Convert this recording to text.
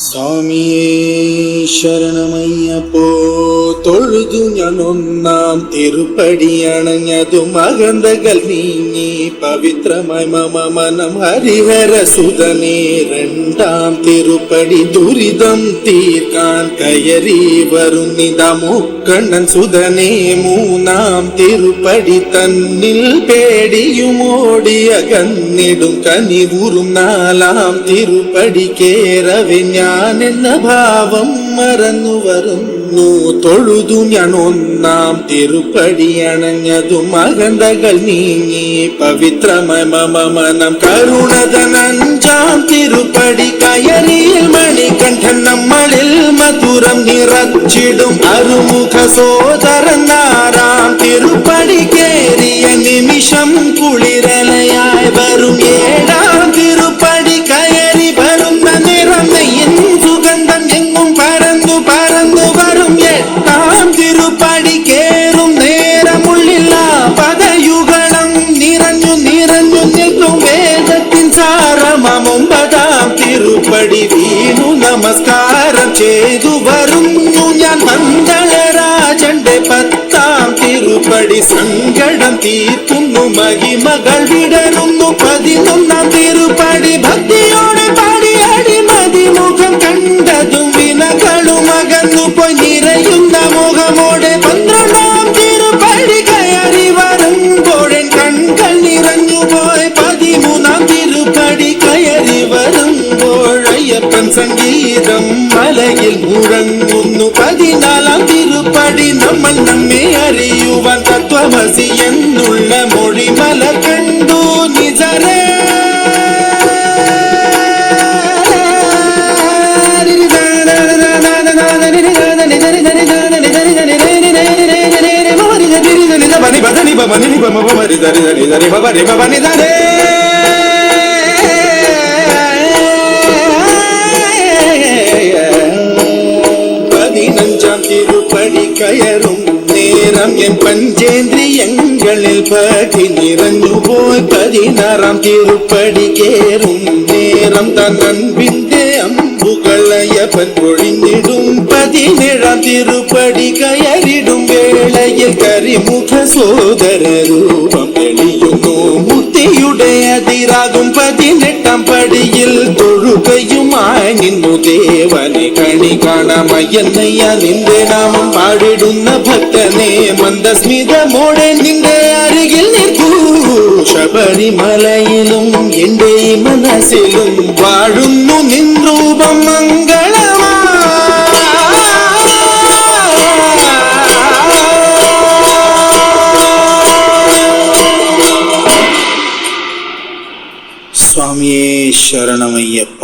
സ്വാമിയേ ശരണമയ്യപ്പോ. തൊഴുതു ഞാൻ ഒന്നാം തിരുപ്പടി അണഞ്ഞതു മകന്തകൾ നീങ്ങി പവിത്രമായി മമ മനം ഹരിഹര സുതനേ. രണ്ടാം തിരുപ്പടി ദുരിതം തീർക്കാൻ കയറി വരുന്നിത മുക്കണ്ണൻ സുതനേ. മൂന്നാം തിരുപ്പടി തന്നിൽ പേടിയുമോടിയ കന്നിടും കനിവുറും. നാലാം തിരുപ്പടി കേറവെ ഞാൻ എന്ന ഭാവം മറന്നു വരുന്നു. തൊഴുതു ഞാൻ ഒന്നാം തിരുപ്പടി അണഞ്ഞതു മകന്തകൾ നീങ്ങി പവിത്രമായി മമ മനം കരുണതൻ. അഞ്ചാം തിരുപ്പടി കയറിയ മണികണ്ഠൻ നമ്മളിൽ മധുരം നിറച്ചിടും അരുമുഖ സോദരൻ. ആറാം തിരുപ്പടി കേറിയ നിമിഷം കുളിരലയായി വരും. ഏഴാം തിരുപ്പടി കയറി വരുന്ന നിറം നെയ്യും സുഗന്ധം എങ്ങും പരന്നു പരന്നു വരും. എട്ടാം തിരുപ്പടി കേറും നേരമുള്ളില്ല പദയുഗളം നിറഞ്ഞു നിറഞ്ഞു നിൽക്കും വേദത്തിൻ സാരമം. ഒമ്പതാം തിരുപ്പടി വീണു നമസ്കാരം ചെയ്തു വരുന്നു ഞാൻ മന്ദളരാജന്റെ. പത്താം തിരുപ്പടി സങ്കടം തീർക്കുന്നു മഹിമകൾ വിടരുന്നു. 11ആം തിരുപ്പടി ഭക്തിയോടെ പാടി അടിമതി മുഖം കണ്ടതും വിനകളും അകന്നു പോയി നിറയുന്ന മുഖമോടെ. 12ആം തിരുപ്പടി കയറി വരുമ്പോഴൻ കൺകൾ നിറഞ്ഞു പോയി. 13ആം തിരുപ്പടി കയറി വരുമ്പോൾ അയ്യപ്പൻ സംഗീതം മലയിൽ മുഴങ്ങുന്നു. 14ആം തിരുപ്പടി നമ്മൾ നമ്മെ അറിയുവാൻ തത്വമസി എന്നുള്ള മൊഴിമല കണ്ടു നിജരേ. பதினஞ்சாம் திருப்படி கயரும் நேரம் என் பஞ்சேந்திரியங்களில் படி நிறைஞ்சு போய். 16ஆம் திருப்படி கேறும் நேரம் தன் அன்பிന്റെ അമ്പുകളയപ്പൻ പൊഴിഞ്ഞിടും. 17ആം തിരുപ്പടി കയറിടും വേളയിൽ കരിമുഖ സോദര രൂപം തെളിയുന്നു. മുക്തിയുടെ അതിരാകും 18ആം പടിയിൽ തൊഴുകയുമായി നിന്നു ദേവനെ. കണി കാണാമയ്യന്നയ്യ നിന്റെ നാമം പാടിടുന്ന ഭക്തനെ. മന്ദസ്മിതമോടെ നിന്റെ അരികിൽ നിൽക്കൂ. ശബരിമലയിലും എന്റെ മനസ്സിലും വാഴുന്നു നിൻ രൂപം മംഗളമാ. സ്വാമിയേ ശരണമയ്യപ്പ.